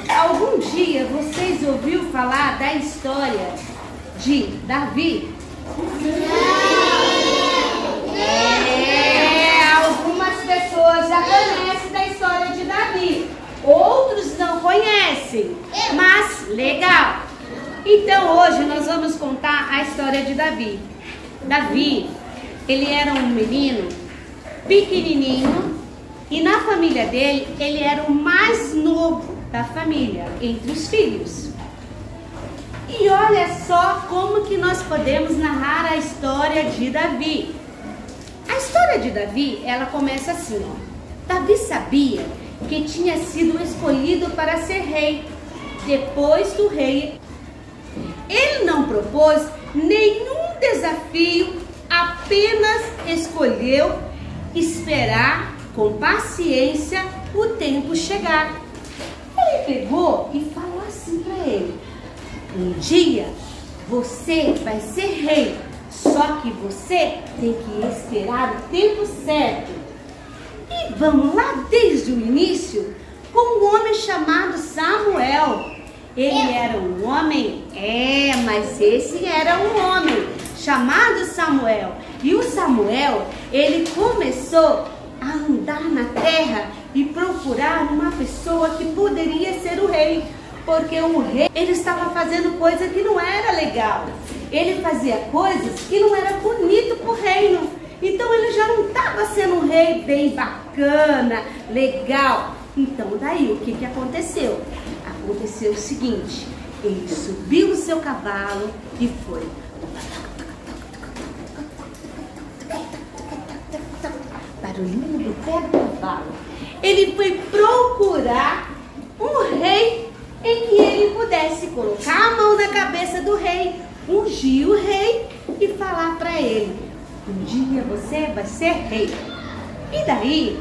Algum dia vocês ouviram falar da história de Davi? Algumas pessoas já conhecem da história de Davi, outros não conhecem, mas legal. Então hoje nós vamos contar a história de Davi. Davi, ele era um menino pequenininho e na família dele, ele era o mais novo da família, entre os filhos. E olha só como que nós podemos narrar a história de Davi. A história de Davi, ela começa assim, ó. Davi sabia que tinha sido escolhido para ser rei. Depois do rei, ele não propôs nenhum desafio, apenas escolheu esperar com paciência o tempo chegar. Ele pegou e falou assim para ele: um dia você vai ser rei, só que você tem que esperar o tempo certo. E vamos lá desde o início com um homem chamado Samuel. Ele era um homem, mas esse era um homem chamado Samuel. E o Samuel, ele começou a andar na terra e procurar uma pessoa que poderia ser o rei. Porque o rei, ele estava fazendo coisa que não era legal. Ele fazia coisas que não era bonito para o reino. Então ele já não estava sendo um rei bem bacana, legal. Então daí o que aconteceu? Aconteceu o seguinte: ele subiu no seu cavalo e foi. Barulhinho do pé do cavalo. Ele foi procurar um rei em que ele pudesse colocar a mão na cabeça do rei, ungir o rei e falar para ele: um dia você vai ser rei. E daí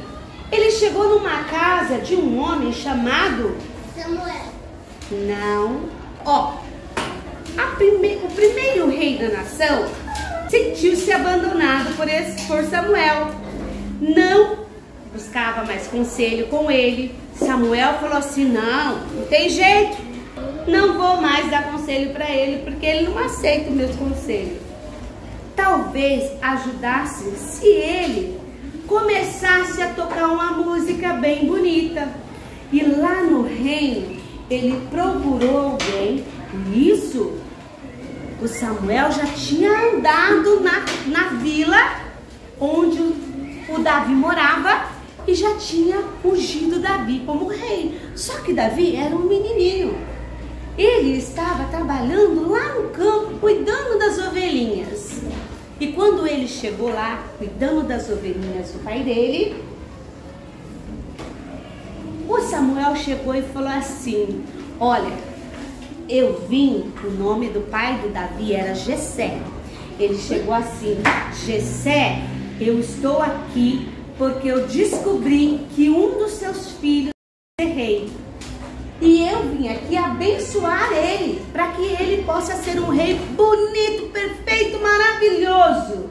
ele chegou numa casa de um homem chamado Samuel. Não. O primeiro rei da nação sentiu-se abandonado por Samuel. Não buscava mais conselho com ele. Samuel falou assim: não tem jeito, não vou mais dar conselho para ele, porque ele não aceita os meus conselhos. Talvez ajudasse se ele começasse a tocar uma música bem bonita. E lá no reino ele procurou alguém. E isso, o Samuel já tinha andado na vila onde o Davi morava e já tinha ungido Davi como rei. Só que Davi era um menininho. Ele estava trabalhando lá no campo, cuidando das ovelhinhas. E quando ele chegou lá, cuidando das ovelhinhas do pai dele, o Samuel chegou e falou assim: olha, eu vim, o nome do pai do Davi era Jessé. Ele chegou assim: Jessé, eu estou aqui porque eu descobri que um dos seus filhos é rei. E eu vim aqui abençoar ele, para que ele possa ser um rei bonito, perfeito, maravilhoso.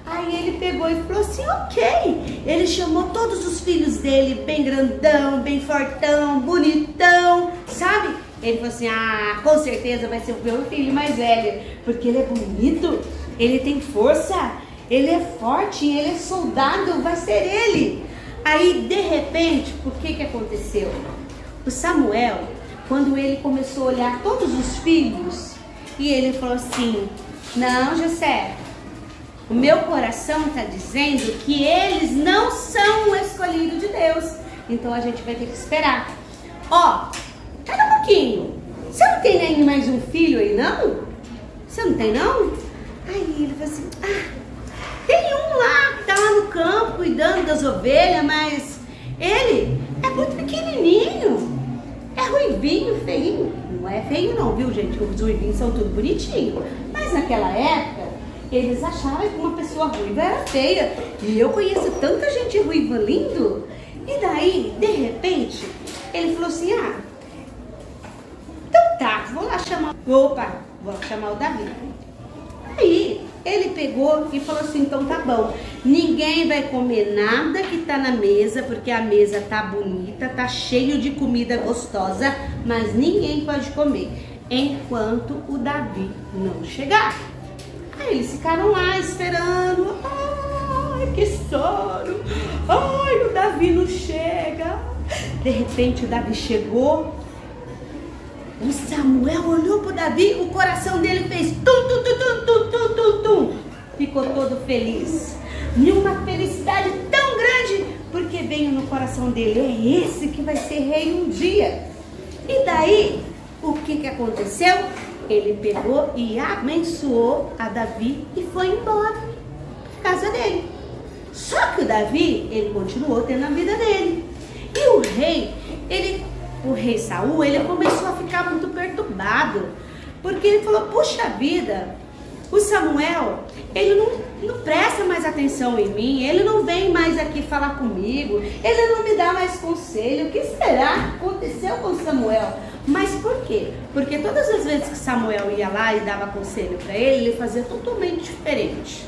Aí ele pegou e falou assim: ok. Ele chamou todos os filhos dele, bem grandão, bem fortão, bonitão, sabe? Ele falou assim: ah, com certeza vai ser o meu filho mais velho, porque ele é bonito, ele tem força, ele é forte, ele é soldado, vai ser ele. Aí, de repente, o que aconteceu? O Samuel, quando ele começou a olhar todos os filhos, e ele falou assim: não, Jessé, o meu coração está dizendo que eles não são o escolhido de Deus. Então a gente vai ter que esperar. Espera um pouquinho. Você não tem nem mais um filho aí, não? Você não tem, não? Aí ele falou assim: tem um lá que tá lá no campo cuidando das ovelhas, mas ele é muito pequenininho. É ruivinho, feinho. Não é feio não, viu, gente? Os ruivinhos são tudo bonitinho. Mas naquela época, eles achavam que uma pessoa ruiva era feia. E eu conheço tanta gente ruiva lindo. E daí, de repente, ele falou assim: então tá, vou lá chamar... Vou chamar o Davi. Aí, ele pegou e falou assim, então tá bom, ninguém vai comer nada que tá na mesa, porque a mesa tá bonita, tá cheio de comida gostosa, mas ninguém pode comer, enquanto o Davi não chegar. Aí eles ficaram lá esperando, ai que sono, ai o Davi não chega. De repente o Davi chegou, o Samuel olhou pro Davi, o coração dele fez tum, tum, tum, tum, tum, tum, tum, tum. Ficou todo feliz, numa felicidade tão grande, porque veio no coração dele, é esse que vai ser rei um dia. E daí, o que aconteceu? Ele pegou e abençoou a Davi e foi embora pra casa dele. Só que o Davi, ele continuou tendo a vida dele. E o rei Saul, ele começou a ficar muito perturbado, porque ele falou, puxa vida, o Samuel, ele não presta mais atenção em mim, ele não vem mais aqui falar comigo, ele não me dá mais conselho, o que será que aconteceu com Samuel? Mas por quê? Porque todas as vezes que Samuel ia lá e dava conselho para ele fazia totalmente diferente.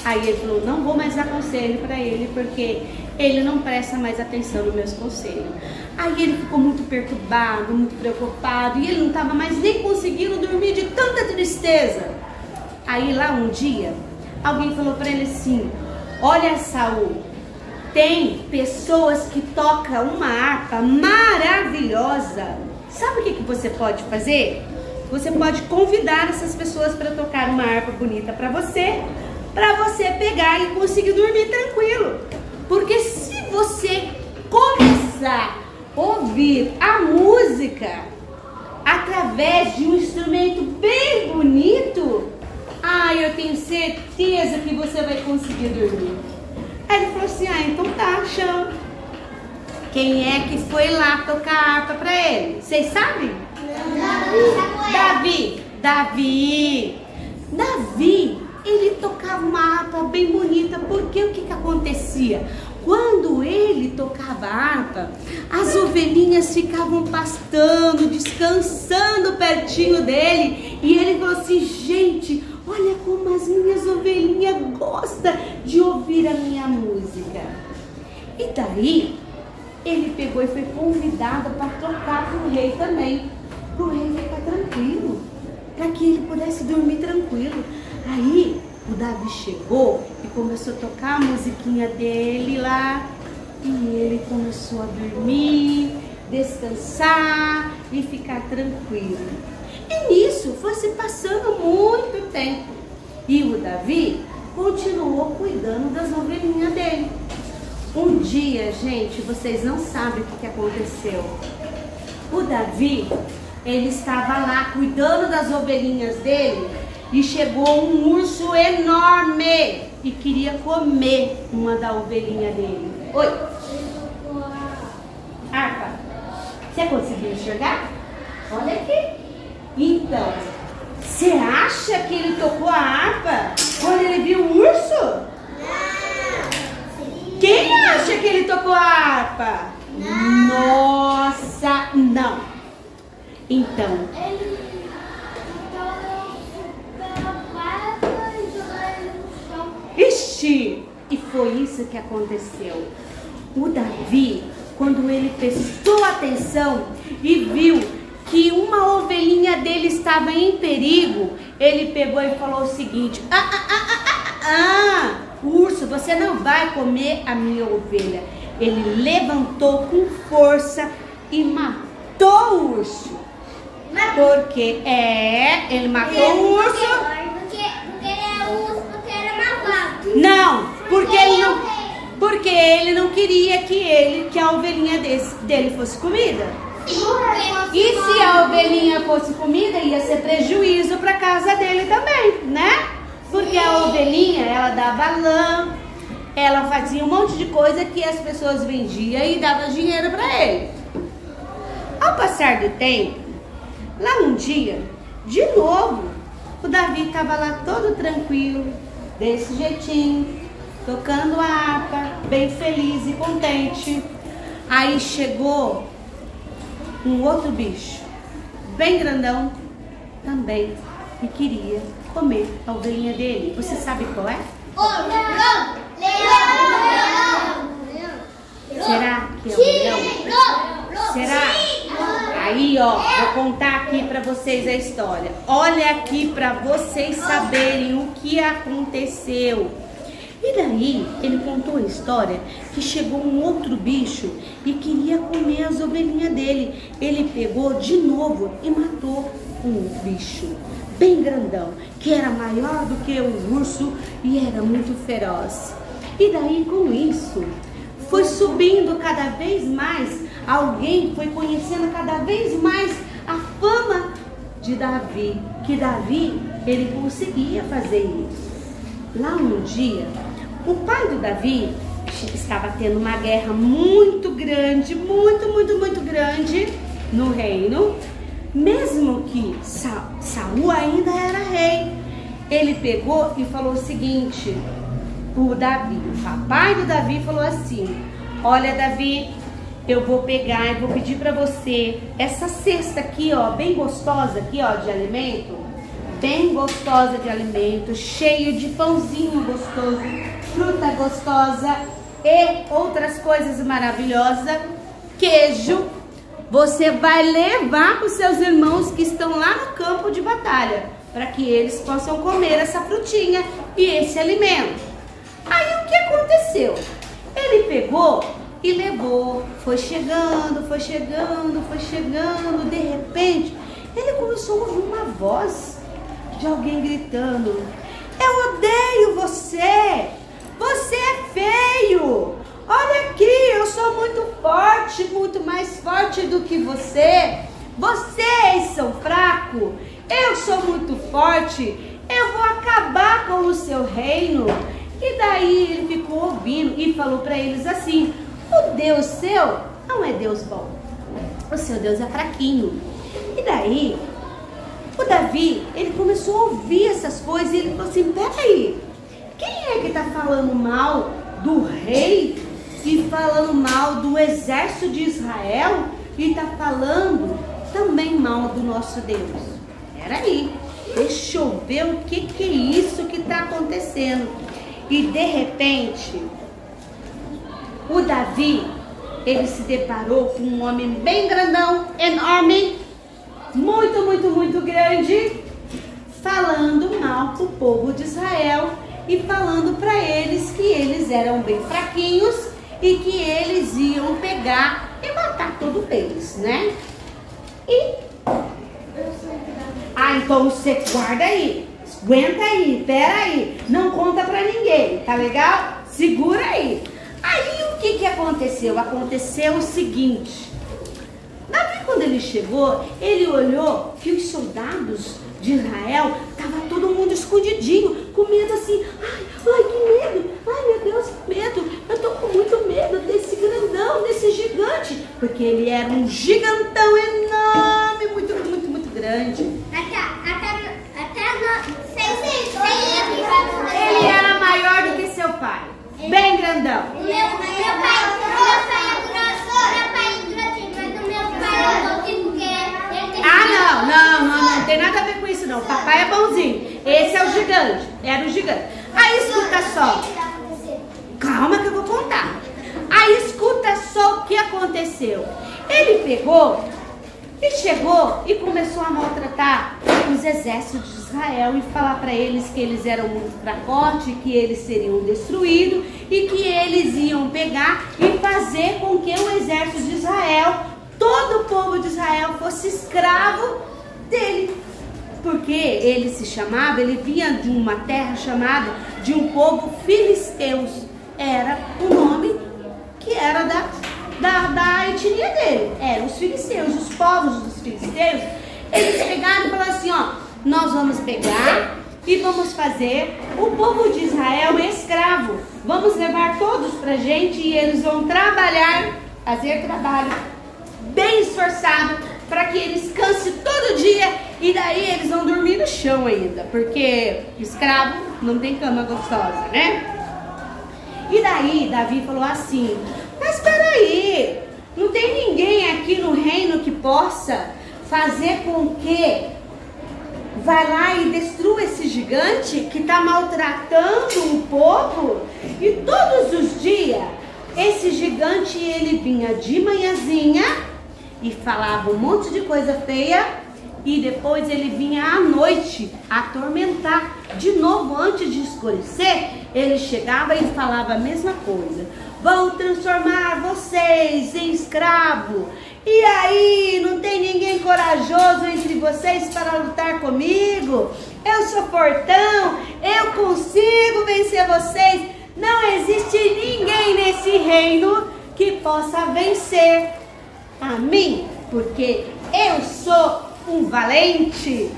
Aí ele falou, não vou mais dar conselho para ele, porque ele não presta mais atenção nos meus conselhos. Aí ele ficou muito perturbado, muito preocupado, e ele não estava mais nem conseguindo dormir de tanta tristeza. Aí lá um dia, alguém falou para ele assim, olha Saul, tem pessoas que tocam uma harpa maravilhosa. Sabe o que você pode fazer? Você pode convidar essas pessoas para tocar uma harpa bonita para você pegar e conseguir dormir tranquilo. Porque se você começar a ouvir a música através de um instrumento bem bonito, eu tenho certeza que você vai conseguir dormir. Aí ele falou assim, então tá, chama. Quem é que foi lá tocar a harpa pra ele? Vocês sabem? Davi, ele tocava uma harpa bem bonita, porque o que acontecia? Quando ele tocava a harpa, as ovelhinhas ficavam pastando, descansando pertinho dele, e ele falou assim, gente, olha como as minhas ovelhinhas gostam de ouvir a minha música. E daí, ele pegou e foi convidado para tocar para o rei também, para o rei ficar tranquilo, para que ele pudesse dormir tranquilo. Aí o Davi chegou e começou a tocar a musiquinha dele lá, e ele começou a dormir, descansar e ficar tranquilo. E nisso foi se passando muito tempo, e o Davi continuou cuidando das ovelhinhas dele. Um dia, gente, vocês não sabem o que aconteceu. O Davi, ele estava lá cuidando das ovelhinhas dele e chegou um urso enorme e queria comer uma da ovelhinha dele. Oi? Harpa, você conseguiu enxergar? Olha aqui. Então, você acha que ele tocou a harpa quando ele viu o urso? Quem acha que ele tocou a harpa? Nossa, não. Então, ixi, e foi isso que aconteceu. O Davi, quando ele prestou atenção e viu que uma ovelhinha dele estava em perigo, ele pegou e falou o seguinte, urso, você não vai comer a minha ovelha. Ele levantou com força e matou o urso. Porque ele matou o urso. Porque ele é urso, porque ele é malvado. Não, porque ele não queria que a ovelhinha dele fosse comida. E se a ovelhinha fosse comida, ia ser prejuízo para a casa dele também, né? Porque a ovelhinha, ela dava lã, ela fazia um monte de coisa que as pessoas vendiam e davam dinheiro para ele. Ao passar do tempo, lá um dia, de novo, o Davi estava lá todo tranquilo, desse jeitinho, tocando a harpa, bem feliz e contente. Aí chegou um outro bicho, bem grandão, também, e queria comer a ovelhinha dele. Você sabe qual é? Leão. Será que é o leão? Será? Aí, ó, vou contar aqui pra vocês a história. Olha aqui pra vocês saberem o que aconteceu. E daí, ele contou a história que chegou um outro bicho e queria comer as ovelhinhas dele. Ele pegou de novo e matou um bicho bem grandão, que era maior do que o urso e era muito feroz. E daí, com isso, foi subindo cada vez mais, alguém foi conhecendo cada vez mais a fama de Davi, que Davi, ele conseguia fazer isso. Lá um dia, o pai do Davi estava tendo uma guerra muito grande, muito grande no reino, mesmo que Saul ainda era rei. Ele pegou e falou o seguinte, o Davi, o papai do Davi falou assim: olha, Davi, eu vou pegar e vou pedir para você essa cesta aqui, ó, bem gostosa aqui, ó, de alimento, bem gostosa de alimento, cheio de pãozinho gostoso, fruta gostosa e outras coisas maravilhosas, queijo. Você vai levar para os seus irmãos que estão lá no campo de batalha, para que eles possam comer essa frutinha e esse alimento. Aí o que aconteceu? Ele pegou e levou, foi chegando, de repente, ele começou a ouvir uma voz de alguém gritando: eu odeio você, você é feio, olha aqui, eu sou muito forte, muito mais forte do que você, vocês são fracos, eu sou muito forte, eu vou acabar com o seu reino. E daí ele ficou ouvindo e falou para eles assim: o Deus seu não é Deus bom, o seu Deus é fraquinho. E daí o Davi, ele começou a ouvir essas coisas e ele falou assim: peraí, quem é que está falando mal do rei e falando mal do exército de Israel e está falando também mal do nosso Deus? Peraí, deixa eu ver o que é isso que está acontecendo. E de repente, o Davi, ele se deparou com um homem bem grandão, enorme, muito grande, falando mal pro povo de Israel e falando para eles que eles eram bem fraquinhos e que eles iam pegar e matar todos eles, né? Então você guarda aí. Aguenta aí, pera aí, não conta pra ninguém, tá legal? Segura aí. Aí o que aconteceu? Aconteceu o seguinte: Davi, quando ele chegou, ele olhou que os soldados de Israel tava todo mundo escondidinho, com medo assim. Ai, que medo, ai meu Deus, que medo, eu tô com muito medo desse grandão, desse gigante, porque ele era um gigantão enorme, muito grande. Ele era maior do que seu pai, bem grandão. Meu pai é grossinho, mas o meu pai é bonzinho, porque ele tem... Não tem nada a ver com isso não, papai é bonzinho, esse é o gigante, era o gigante. Aí escuta só, calma que eu vou contar. Aí escuta só o que aconteceu. Ele pegou e chegou e começou a maltratar os exércitos de Israel e falar para eles que eles eram muito fracotes, que eles seriam destruídos e que eles iam pegar e fazer com que o exército de Israel, todo o povo de Israel, fosse escravo dele. Porque ele se chamava, ele vinha de uma terra chamada de um povo filisteus. Era o nome que era da etnia dele, eram os filisteus, os povos dos filisteus. Eles pegaram e falaram assim: ó, nós vamos pegar e vamos fazer o povo de Israel escravo, vamos levar todos pra gente e eles vão trabalhar, fazer trabalho bem esforçado para que eles cansem todo dia e daí eles vão dormir no chão ainda, porque escravo não tem cama gostosa, né? E daí Davi falou assim: mas peraí, não tem ninguém aqui no reino que possa fazer com que vai lá e destrua esse gigante que está maltratando o povo. E todos os dias, esse gigante, ele vinha de manhãzinha e falava um monte de coisa feia. E depois ele vinha à noite atormentar. De novo, antes de escurecer, ele chegava e falava a mesma coisa. Vão transformar vocês em escravo. E aí, não tem ninguém corajoso entre vocês para lutar comigo? Eu sou fortão, eu consigo vencer vocês. Não existe ninguém nesse reino que possa vencer a mim, porque eu sou um valente.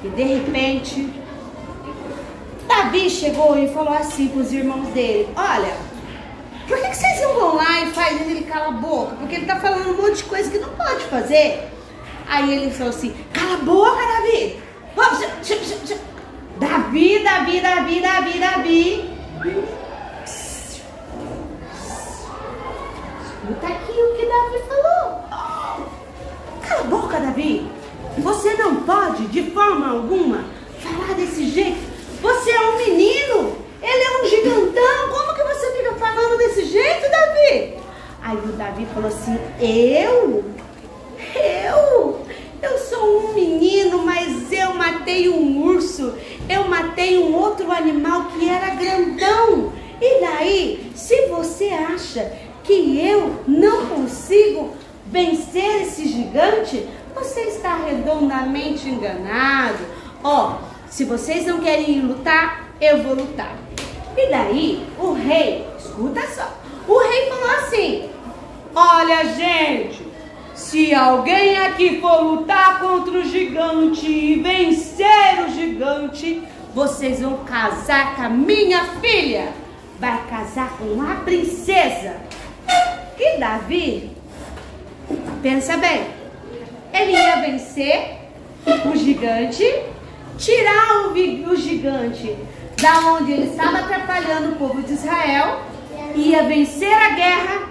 E de repente, Davi chegou e falou assim para os irmãos dele: olha, por que vocês não vão lá e fazem ele calar a boca? Porque ele tá falando um monte de coisa que não pode fazer. Aí ele falou assim: cala a boca, Davi. Davi. Escuta aqui o que Davi falou. Cala a boca, Davi. Você não pode, de forma alguma, falar desse jeito. Você é um menino. Ele é um gigantão. Como que você fica falando desse jeito, Davi? Aí o Davi falou assim: Eu sou um menino, mas eu matei um urso. Eu matei um outro animal que era grandão. E daí, se você acha que eu não consigo vencer esse gigante, você está redondamente enganado. Ó, se vocês não querem lutar, eu vou lutar. E daí, o rei, escuta só, o rei falou assim: olha, gente, se alguém aqui for lutar contra o gigante e vencer o gigante, vocês vão casar com a minha filha. Vai casar com a princesa. E Davi, pensa bem, ele ia vencer o gigante, tirar o gigante da onde ele estava atrapalhando o povo de Israel, ia vencer a guerra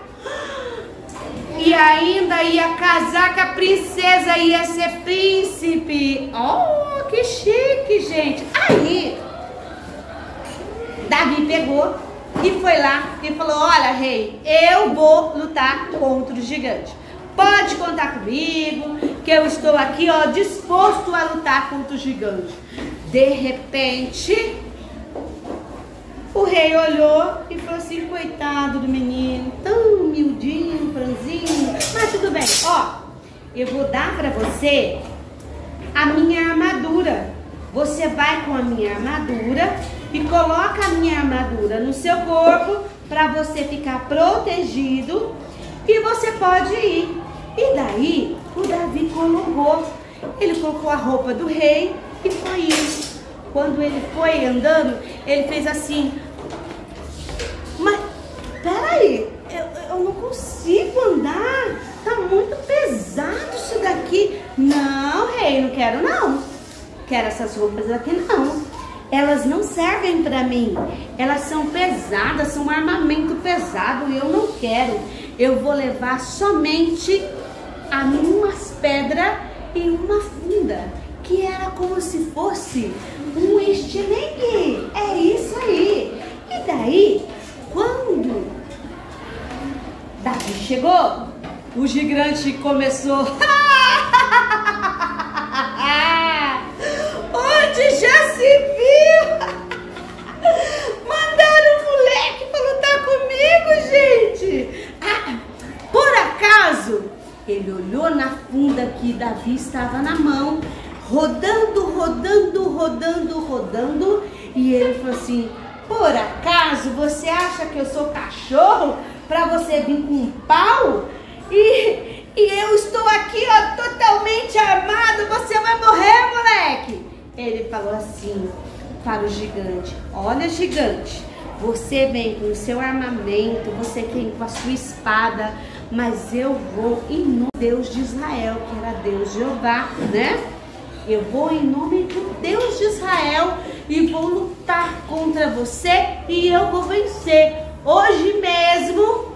e ainda ia casar com a princesa, ia ser príncipe. Oh, que chique, gente. Aí Davi pegou e foi lá e falou: olha, rei, eu vou lutar contra o gigante. Pode contar comigo, que eu estou aqui, ó, disposto a lutar contra o gigante. De repente, o rei olhou e falou assim: coitado do menino, tão humildinho, franzinho. Mas tudo bem, ó, eu vou dar para você a minha armadura. Você vai com a minha armadura e coloca a minha armadura no seu corpo para você ficar protegido e você pode ir. E daí o Davi ele colocou a roupa do rei e foi indo. Quando ele foi andando, ele fez assim: mas peraí, eu não consigo andar, tá muito pesado isso daqui. Não, rei, não quero não. Quero essas roupas aqui não. Elas não servem para mim. Elas são pesadas, são um armamento pesado e eu não quero. Eu vou levar somente umas pedras e uma funda, que era como se fosse um estilingue. É isso aí. E daí, quando Davi chegou, o gigante começou: onde já se viu? Mandaram um moleque para lutar comigo, gente. Por acaso, ele olhou na funda que Davi estava na mão, rodando, e ele falou assim: por acaso você acha que eu sou cachorro para você vir com um pau? E eu estou aqui, ó, totalmente armado, você vai morrer, moleque. Ele falou assim para o gigante: olha, gigante, você vem com o seu armamento, você vem com a sua espada, mas eu vou em nome de Deus de Israel, que era Deus Jeová, né? Eu vou em nome do Deus de Israel e vou lutar contra você e eu vou vencer. Hoje mesmo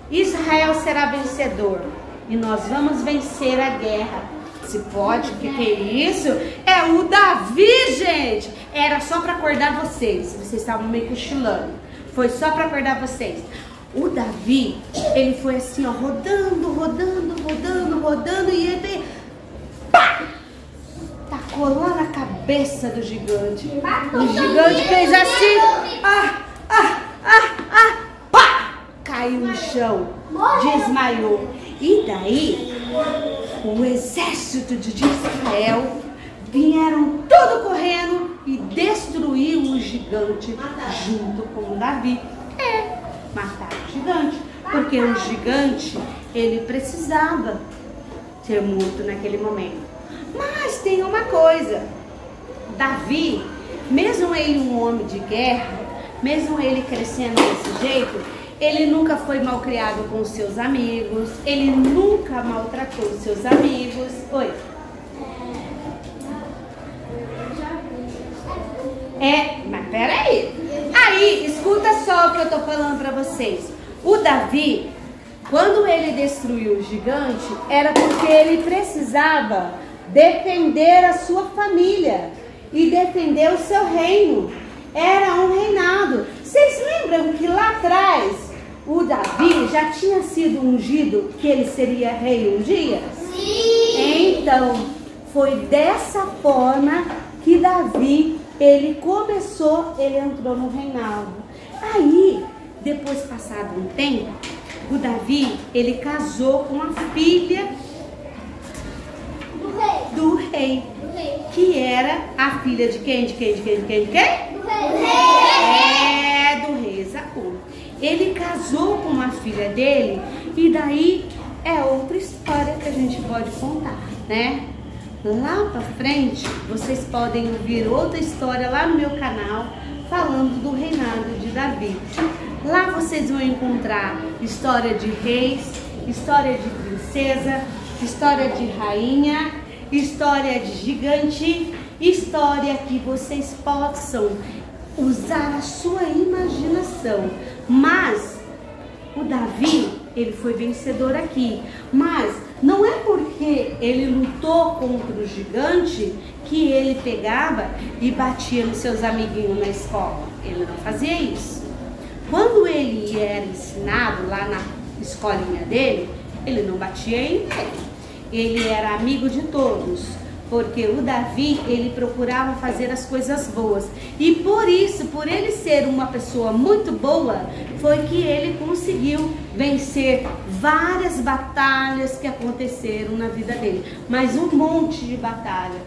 Israel será vencedor e nós vamos vencer a guerra. Se pode, o que é isso? É o Davi, gente. Era só para acordar vocês. Vocês estavam meio cochilando. Foi só para acordar vocês. O Davi, ele foi assim, ó, rodando, rodando, rodando, rodando, e ele, pá! Tacou lá na cabeça do gigante. O gigante fez assim, pá! Caiu no chão, desmaiou. E daí, o exército de Israel vieram todo correndo e destruíram o gigante junto com o Davi. Mataram o gigante, porque o gigante, ele precisava ser morto naquele momento. Mas tem uma coisa, Davi, mesmo ele um homem de guerra, mesmo ele crescendo desse jeito, ele nunca foi malcriado com os seus amigos, ele nunca maltratou os seus amigos. Oi. Mas peraí. Aí, escuta só o que eu tô falando pra vocês. O Davi, quando ele destruiu o gigante, era porque ele precisava defender a sua família e defender o seu reino. Era um reinado. Vocês lembram que lá atrás o Davi já tinha sido ungido, que ele seria rei um dia? Sim! Então, foi dessa forma que Davi, ele começou, ele entrou no reinado. Aí, depois passado um tempo, o Davi, ele casou com a filha do rei. Que era a filha de quem? Do rei Esaú. Ele casou com a filha dele e daí é outra história que a gente pode contar, né? Lá pra frente, vocês podem ouvir outra história lá no meu canal, falando do reinado de Davi. Lá vocês vão encontrar história de reis, história de princesa, história de rainha, história de gigante, história que vocês possam usar a sua imaginação. Mas o Davi, ele foi vencedor aqui, mas não é porque ele lutou contra o gigante que ele pegava e batia nos seus amiguinhos na escola. Ele não fazia isso. Quando ele era ensinado lá na escolinha dele, ele não batia em ninguém. Ele era amigo de todos, porque o Davi, ele procurava fazer as coisas boas. E por isso, por ele ser uma pessoa muito boa, foi que ele conseguiu vencer várias batalhas que aconteceram na vida dele. Mas um monte de batalha.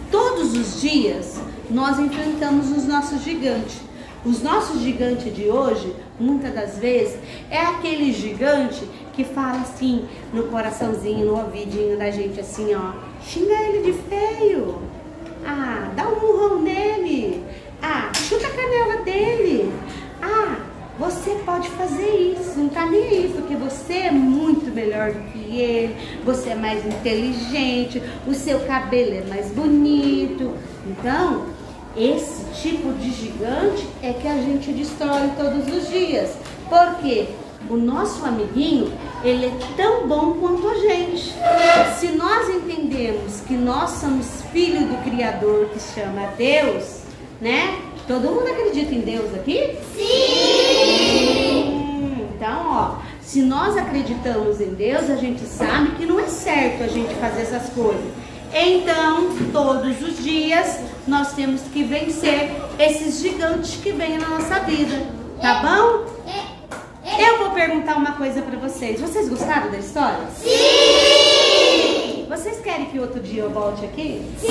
Todos os dias, nós enfrentamos os nossos gigantes. Os nossos gigantes de hoje, muitas das vezes, é aquele gigante que fala assim, no coraçãozinho, no ouvidinho da gente, assim, ó, xinga ele de feio, dá um murrão nele, chuta a canela dele, você pode fazer isso, não tá nem aí, porque você é muito melhor do que ele, você é mais inteligente, o seu cabelo é mais bonito. Então, esse tipo de gigante é que a gente destrói todos os dias. Por quê? O nosso amiguinho, ele é tão bom quanto a gente. Se nós entendemos que nós somos filhos do Criador, que se chama Deus, né? Todo mundo acredita em Deus aqui? Sim! Então, ó, se nós acreditamos em Deus, a gente sabe que não é certo a gente fazer essas coisas. Então, todos os dias, nós temos que vencer esses gigantes que vêm na nossa vida, tá bom? Eu vou perguntar uma coisa pra vocês. Vocês gostaram da história? Sim! Vocês querem que outro dia eu volte aqui? Sim!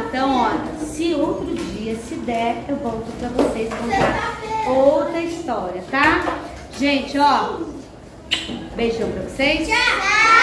Então, ó, se outro dia, se der, eu volto pra vocês contar outra história, tá? Gente, ó, beijão pra vocês. Tchau!